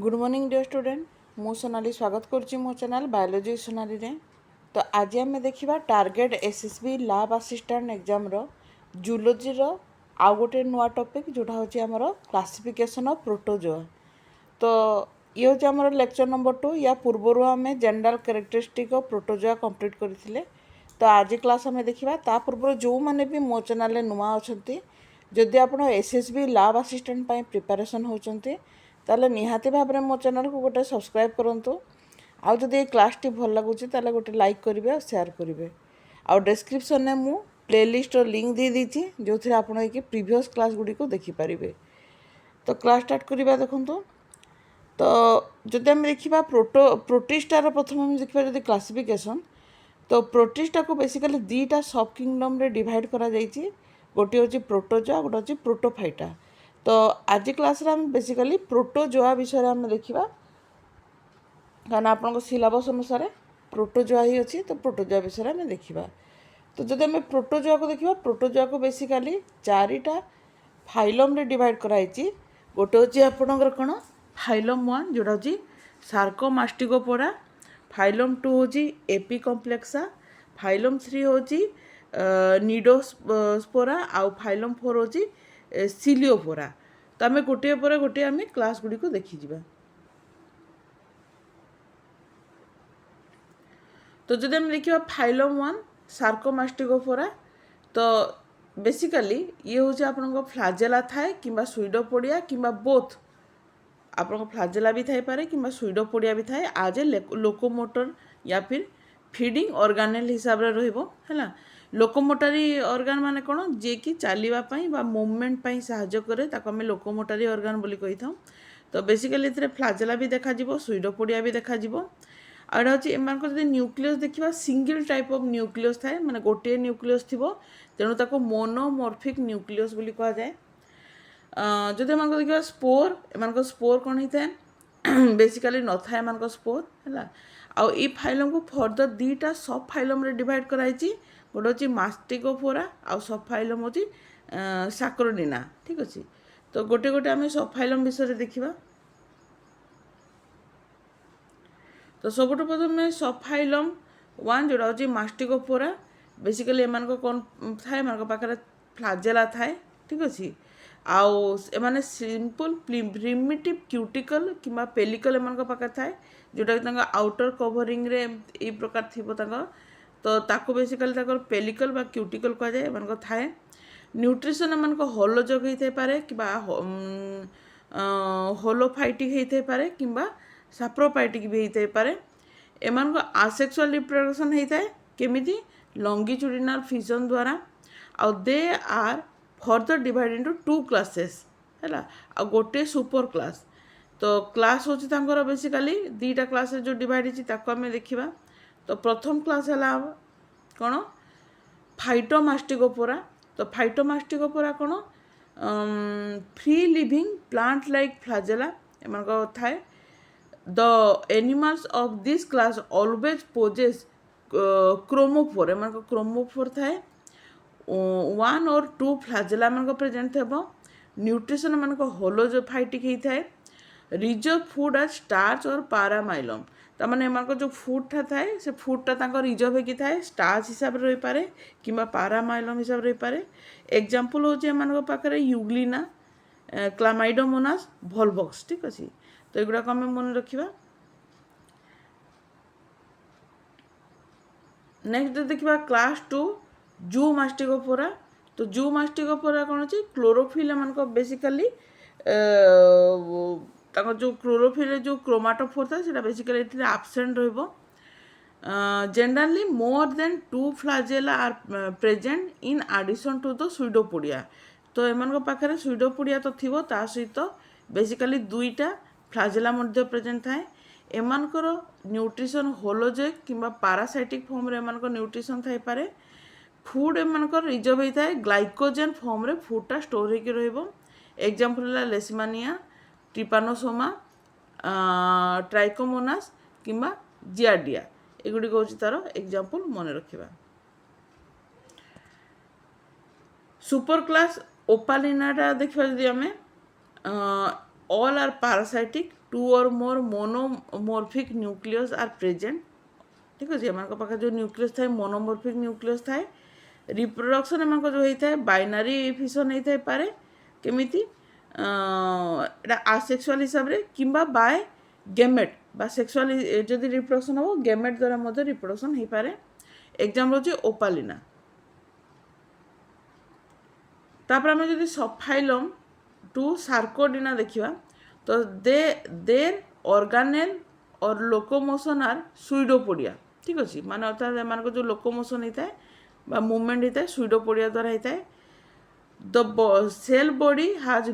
Good morning dear student मु सोनाली स्वागत करुच्ची मो चैनल बायोलॉजी सोनाली रे। तो आज आम देखा target SSB lab assistant exam रो जूलोजी रो आउ गोटे नुआ टॉपिक जोटा हूँ आमर क्लासिफिकेशन ऑफ प्रोटोजोआ। तो ये हूँ आमर लेक्चर नंबर 2। या पूर्वर आम general characteristic of protozoa complete करते। तो आज क्लास आम देखा ता पूर्व जो मैंने भी मो चैनल नुआ अच्छा जदि आप एसएसबी लैब असिस्टेंट प्रिपरेशन होती ताले निहाती भाव में मो चैनल को गोटे सब्सक्राइब करूँ। आउ जदि ये क्लासटी भल लगुच ताले गोटे लाइक करेंगे और शेयर करेंगे। आउ डिस्क्रिप्शन में मु प्लेलिस्ट लिंक दे देती जो थे आप प्रीवियस क्लास गुड़ी को देखिपारे। तो क्लास स्टार्ट करवा देखूँ। तो जदि आम देखा प्रोटिस्टार प्रथम आम देखा जब क्लासिफिकेशन तो प्रोटिस्टा को बेसिकली दीटा सब किंगडम रे डिवाइड करा जाइए। गोटे हूँ प्रोटोजोआ गोटे हूँ प्रोटोफाइटा। तो आज क्लास रे हम बेसिकली प्रोटोजोआ विषय आम देखा कारण आपन सिलेबस अनुसार प्रोटोजोआ ही अच्छी। तो प्रोटोजोआ विषय आम देखा। तो जब आम प्रोटोजोआ को देखा प्रोटोजोआ को बेसिकली चारिटा फाइलम रे डिवाइड कराई। गोटे हूँ आपणकर कौन फाइलम 1 जोटा हूँ सार्कोमास्टिकोपोरा, फाइलम 2 हूँ एपिकम्प्लेक्सा, फाइलम 3 हूँ निडोस्पोरा आउ फाइलम 4 हूँ सिलियोपोरा। तो आम गोटे पर गोटे आम क्लास गुड़ी को देखीजा। तो जब आम देखा फाइलम 1 सार्कोमास्टिकोपोरा तो बेसिकली ये हूँ आपन फ्लाजेला थाए कि सुइडोपोडिया कि बोथ आपन फ्लाजेला भी थाई पारे कि सुइडोपोडिया भी थाए आज ए लोकोमोटर या फिर फीडिंग ऑर्गेनेल हिसाब से रहा। लोकोमोटरी ऑर्गन माने कौन जे कि चलवाई मूवमेंट साहाय्य करे आम लोकोमोटरी ऑर्गन बोली कही था। तो बेसिकली ये फ्लाजेला भी देखा सुइडोपोडिया भी देखा। आड़ा हूँ एम न्यूक्लियस देखा सिंगल टाइप ऑफ न्यूक्लियस थाए माने गोटे न्यूक्लियस थी तेणु ताको मोनोमॉर्फिक न्यूक्लियस बोली कहा जाए। जदि एम देखा स्पोर एम स्पोर कौन होता है बेसिकली न था एम स्पोर है। आउ ई फाइलम को फर्दर दीटा सब फाइलम रे डिवाइड कराई। गोटे हूँ मास्टिकोफोरा आउ सब फाइलम हूँ साक्रोडिना। ठीक अच्छे। तो गोटे गोटे आम सब फाइलम विषय देखा। तो सब प्रथम सब फाइलम 1 जोड़ा हूँ मास्टिकोफोरा बेसिकली एम कौन थाए एम पाखे फ्लाजेला थाए। ठीक अच्छे। आउ एमाने सिंपल प्रिमिटिव क्यूटिकल कि पेलिकल एम पाखे थाए जोटा कि आउटर कवरिंग रे ए प्रकार थी। तो ताको बेसिकली पेलिकल बा क्यूटिकल कह जाए एम थाए। न्यूट्रिशन एम होलोजग होते पारे कि होलोफाइटिक होते पारे कि साप्रोफाइटिक भी होते पारे। एम आसेक्सुअल रिप्रोडक्शन होता है केमिति लॉन्गिट्यूडिनल फिजन द्वारा। आउ they are further divide into 2 classes है आ गोटे सुपर क्लास। तो क्लास हूँ बेसिकली दीटा क्लास जो डिवाइड होमें देखा। तो प्रथम क्लास है कौन फाइटोमास्टिकोपोरा। तो फाइटोमास्टिकोपोरा कौन free living plant like flagella एम थाए। The animals of this class always possess chromophore एम क्रोमोफोर थाए 1 और 2 फ्लाजेला एम प्रेजेंट थे। न्यूट्रिशन एम होलोफाइटिक होता है। रिजर्व फूड एज स्टार्च और पारामाइलम तमाने एम जो फूडटा थाए से फूडटा रिजर्व होगी थाए स्टार्च हिसाब से रही पारे कि पारामाइलम हिसाब से रही पारे। एग्जांपल हूँ एम पाखे यूग्लिना क्लामाइडोमोनास भोल्वक्स। ठीक अच्छे। तो युवाक आम मन रखा। नेक्स्ट देखा क्लास 2 जू मास्टिकोफोरा। तो जू मास्टिकोफोरा कौन अच्छे क्लोरोफिल एम बेसिकली जो क्लोरोफिल जो क्रोमाटोफोर था से बेसिकली आबसेंट रहिबो। Generally more than 2 flagella are present in addition to the pseudopodia. तो एम पाखे सुइडोपोडिया तो थी ता सहित बेसिकली 2टा फ्लाजेला प्रेजेंट थाए। एमानकर न्यूट्रिशन होलोजेक कि पारासाइटिक फॉर्म रे एमानकर न्यूट्रिशन थाई पारे। फूड एमानकर रिजर्व होता है ग्लाइकोजेन फॉर्म रे फूडटा स्टोर होकर रहिबो। एग्जांपल है लेशमानिया ट्रिपानोसोमा ट्राइकोमोनास कि जियार्डिया एगुड़िक हूँ तार एग्जांपल मन रखा। सुपर क्लास ओपालिनाटा देखा जदि आम ऑल आर पारासाइटिक टू और मोर मोनोमॉर्फिक न्यूक्लियस आर प्रेजेंट। ठीक अच्छे एम पाखे जो न्यूक्लियस थाए मोनोमॉर्फिक न्यूक्लियस थाए। रिप्रोडक्शन एम जो होता है बाइनारी फिशन होता है पारे केमिति आसेक्सुअल हिसाब से किंबा बाय गेमेट बा सेक्सुअल जदि रिप्रोडक्शन हम गेमेट द्वारा मध्य रिप्रोडक्शन हो पारे। एग्जाम्पल होची ओपालिना। तापर आम जदि सफाइलम टू सार्कोडिना देखिबा तो देर ऑर्गेनेल और लोकोमोशन आर सुइडोपोडिया। ठीक अच्छे माने अर्थात एम जो लोकोमोशन होता है बा मूवमेंट होता है सुइडोपोडिया द्वारा होता है। The cell body has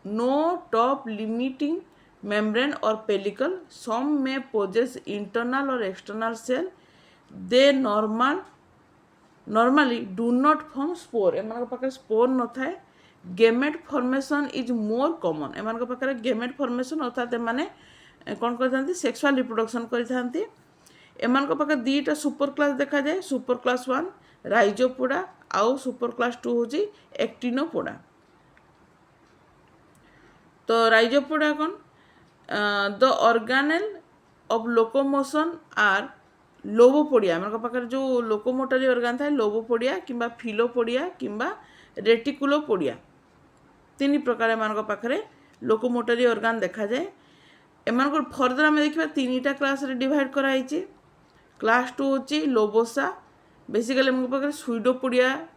no top limiting membrane or pellicle. Some may possess internal or external cell. They normally do not form spore. एमान पाखे स्पोर न थाए। Gamete formation is more common. एमान पाखे गेमेट फॉर्मेशन अर्थात एमाने कौन करथांती sexual reproduction करथांती। एमान पाखे दीटा सुपर क्लास देखा जाए। सुपर क्लास 1 राइजोपोडा आउ सुपर क्लास 2 होची एक्टिनोपोडा। तो राइजोपोडा कौन the organelle of locomotion are lobopodia. एम पाखे जो लोकोमोटरी ऑर्गन था लोबोपोडिया किंबा फिलोपोडिया किंबा रेटिकुलोपोडिया। तीन प्रकार एम पाखे लोकोमोटरी ऑर्गन देखा जाए। एम फर्दर आम देखा तीन क्लास रे डिवाइड कराई। क्लास 2 होची लोबोसा। बेसिकली एम पाखे सुइडोपोडिया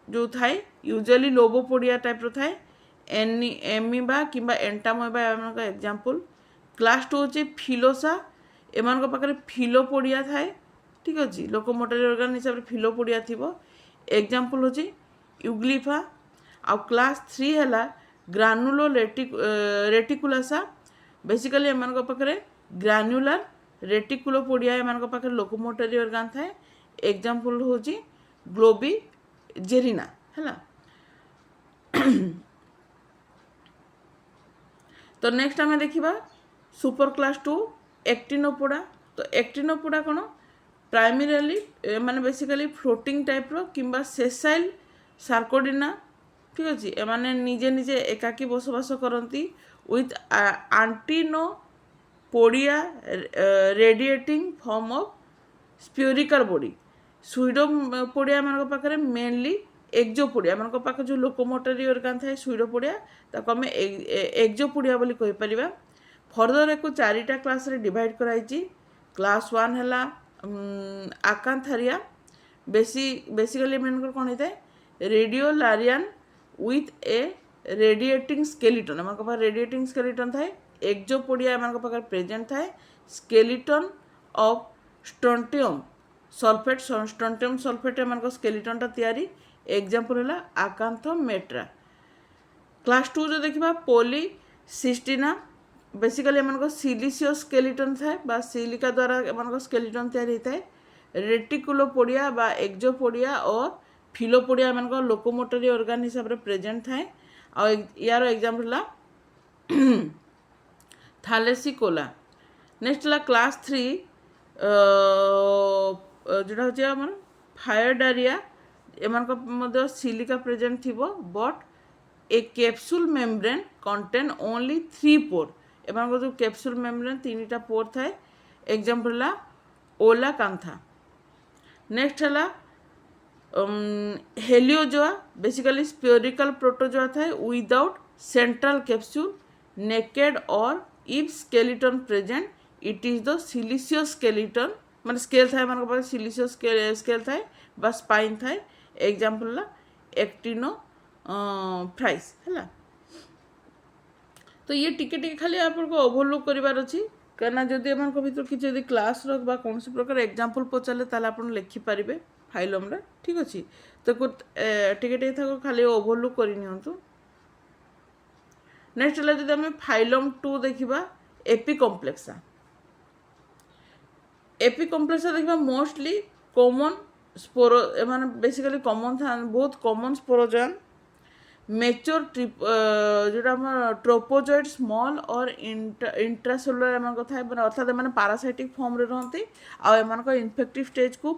जो थाए यूजुअली लोबोपोडिया टाइप रो थाए। एमीबा किंबा एंटामोबा एम एग्जाम्पल। क्लास 2 होची फिलोसा। एम पाखे फिलोपोडिया थाए। ठीक अच्छे लोकोमोटरी ऑर्गन हिसाब से फिलोपोडिया थी। एग्जाम्पल होची यूग्लिफा। आ क्लास 3 है ग्रानुलो रेटिकुलासा। बेसिकली एम पाखे ग्रानुलर रेटिकुलोपोडिया एम पाखे लोकोमोटरी ऑर्गन थाए। एग्जाम्पल होची ग्लोबी जेरिना है। तो नेक्स्ट आम देखा सुपर क्लास 2 एक्टिनोपोडा। तो एक्टिनोपोडा कौन प्राइमरीली माने बेसिकली फ्लोटिंग टाइप रो किंबा सेसाइल सार्कोडिना। ठीक अच्छे एमाने निजे निजे एकाकी बसवास करती with actinopodia radiating form of spherical body. Pseudopodia एम पाखे मेनली एक्जोपोडिया। एम पाखे जो लोकोमोटरी ऑर्गन था सुइडोपोडिया ताको आम एक्जोपोडिया बोली कहि परिबा। फर्दर एको 4टा क्लास रे डिवाइड कराई। क्लास 1 है आकांथारिया। बेसिकली एम कौन होता है radiolarian with a radiating skeleton. एम पाखे रेडिएटिंग स्केलेटन थाए। एक्जोपोडिया एम पाखे प्रेजेंट थाए skeleton of strontium sulphate. Strontium sulphate एम स्केलेटन टा तैयारी। एग्जाम्पल है आकांथोमेट्रा। क्लास 2 जो देखा पॉलीसिस्टिना। बेसिकली एम सिलिसियो स्केलेटन थाए बा सिलिका द्वारा एम स्केलेटन तैयारी होता है। रेटिकुलोपोडिया बा एक्जोपोडिया और फिलोपोडिया एम लोकोमोटरी ऑर्गन हिसाब से प्रेजेंट थाए। और यार एग्जाम्पल है थैलेसिकोला। नेक्स्ट है क्लास 3 जोटा हूँ आम फायोडारिया। एम सिलिका प्रेजेंट थी but a capsule membrane contain only 3 pore. एम जो कैप्सूल मेम्ब्रेन 3टा पोर थाए। एग्जाम्पल है ओला कांथा। नेक्स्ट है हेलियोजोआ। बेसिकली स्पिरिकल प्रोटोजोआ थाए विदाउट सेंट्रल कैप्सूल नेकेड और if skeleton present it is the siliceous skeleton. माने स्केल थाए मान पास सिलिसियो स्केल थाए बा स्पाइन थाए। एग्जाम्पल एक्टिनो फ्राइस है। तो ये टिके टिके खाली आपको ओभरलुक करार अच्छी कहना जदि एम भर किसी क्लास कौन प्रकार एग्जाम्पल पचारे ताले आप लिखिपारे फाइलम। ठीक अच्छे तो टिके टिके खाली ओभरलुक करनी। नेक्स्ट है जब आम फाइलम 2 देखा एपिकम्प्लेक्सा। एपिकम्प्लेक्सा देखा मोस्टली कॉमन स्पोरो माने बेसिकली कॉमन था बहुत कॉमन स्पोरोजोन। मेच्योर जोटा ट्रोपोजॉइड स्मॉल और इंट्रासेलुलर एम था अर्थात एम पारासाइटिक फॉर्म रे रहती। आम इनफेक्टिव स्टेज को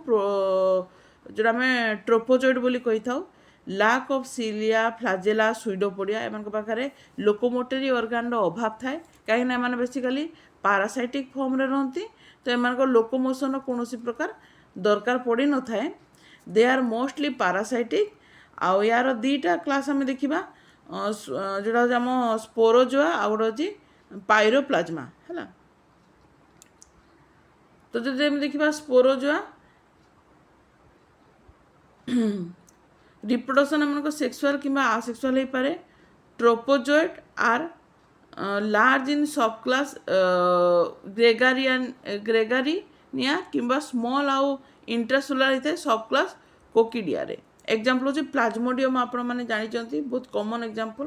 जोटा आम ट्रोपोजॉइड बोली कही था। lack of cilia, flagella, pseudopodia एମାନଙ୍କ पाखरे लोकोमोटरी ऑर्गन रो अभाव थाए कहीं ना एमाने बेसिकली पैरासाइटिक फॉर्म रे रहंती तो एमानको लोकोमोशन कोनोसी प्रकार दरकार पड़ी न थाए दे आर मोस्टली पैरासाइटिक आउ यार दीटा क्लास आम देखा जोड़ा आम स्पोरोजोआ आ गोटे अच्छी पायरोप्लाज्मा है तो जब आम देखा स्पोरोजोआ रिप्रोडक्शन आम सेक्सुअल कि आसेक्सुअल हो पारे ट्रोपोजोइट आर लार्ज इन सब क्लास ग्रेगारिनिया कि स्मॉल आउ इंट्रासोलार होता है सब क्लास कोकिडिया रे एग्जांपल होची प्लाज्मोडियम आपण माने जानिचंती बहुत कॉमन एग्जांपल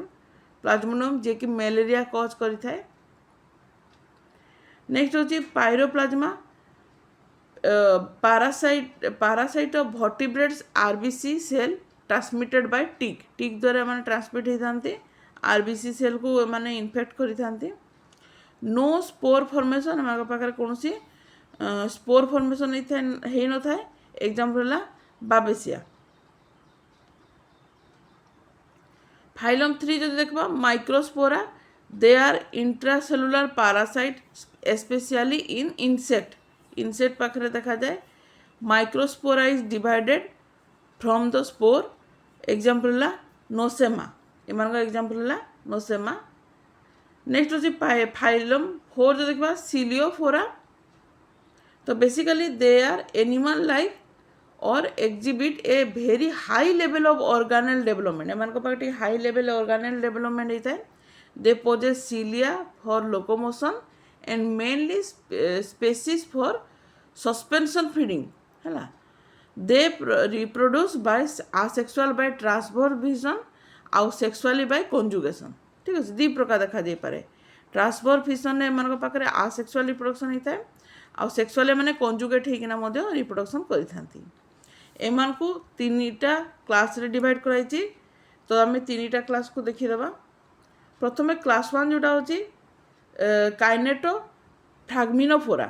प्लाज्मोडियम जे कि मलेरिया कॉज करि थाए नेक्स्ट होची piroplasma parasite of vertebrates RBC cell transmitted by tick द्वारा माने ट्रांसमिट होई थांती आरबीसी सेल को माने इन्फेक्ट करि थांती नो स्पोर फॉर्मेशन हमारे पाखरे कोनोसी स्पोर फॉर्मेशन हे न थाए एग्जांपल होला बाबेसिया फाइलम 3 जो देखबा microspora they are intracellular parasite specially in insect पाखरे देखा जाए microspora is divided from the spore example होला नोसेमा एमान एग्जांपल होला नोसेमा नेक्स्ट होची फाइलम 4 जो देखबा सिलियोफोरा तो basically they are animal like और exhibit a very high level of organelle development एमान पाखे हाई लेवल ऑर्गेनल डेवलपमेंट होता है they possess cilia for locomotion and mainly species for suspension feeding है दे reproduce by asexual by transformation or sexually by conjugation ठीक है दी प्रकार देखा जाई पारे ट्रांसफॉर्मेशन एमान पाखे आसेक्सुअल रिप्रोडक्शन होता है आउ सेक्सुअली माने कंजुगेट होकिना मध्य रिप्रोडक्शन करिथांती एमान को 3टा क्लास रे डिवाइड कराई तो आम 3टा क्लास को देखीदबा प्रथमे क्लास 1 जोटा होची kinetofragminophora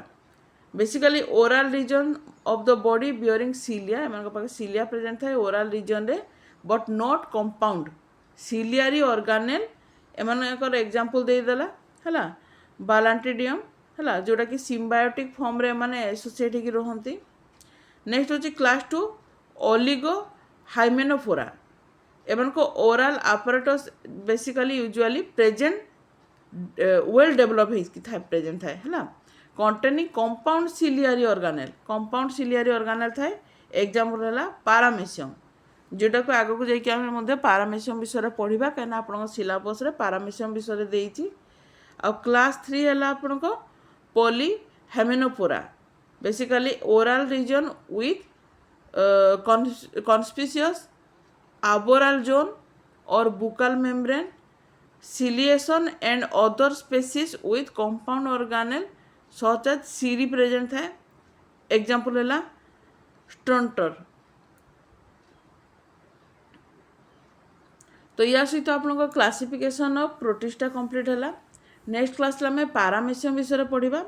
basically oral region of the body bearing cilia एमान पाखे सिलिया प्रेजेंट थाए ओरल रीजन रे but not compound ciliary organelle एमान एग्जांपल दे देला हला बालांटिडियम है जोटा कि सिम्बायोटिक फॉर्म रे माने एसोसिएट होकर रहती नेक्स्ट होची क्लास 2 ओलिगो हाइमेनोफोरा एमन को oral apparatus basically usually present well develop है प्रेजेंट थाए है कंटेनिंग कंपाउंड सिलियारी ऑर्गेनेल थाए एग्जांपल है पारामेसियम जोटा को आग को जाकि पारामेसियम विषय पढ़ा कहीं आप सिलेबस रे पारामेसियम विषय देती आ क्लास 3 है आपण को polyhymenophora basically oral region with conspicuous आर्बोरल जोन और buccal membrane ciliation and other species with compound organelle such as cirri present है एग्जांपल है स्टंटर तो या सहित आपन क्लासिफिकेशन ऑफ प्रोटिस्टा कंप्लीट है नेक्स्ट क्लास में पारामेसियम विषय पढ़ा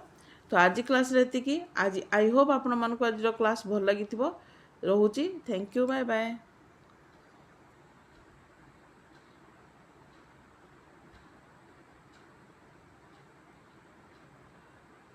तो आज क्लास एति आज आई होप आपण मानक आज क्लास भल लगी रोची थैंक यू बाय बाय।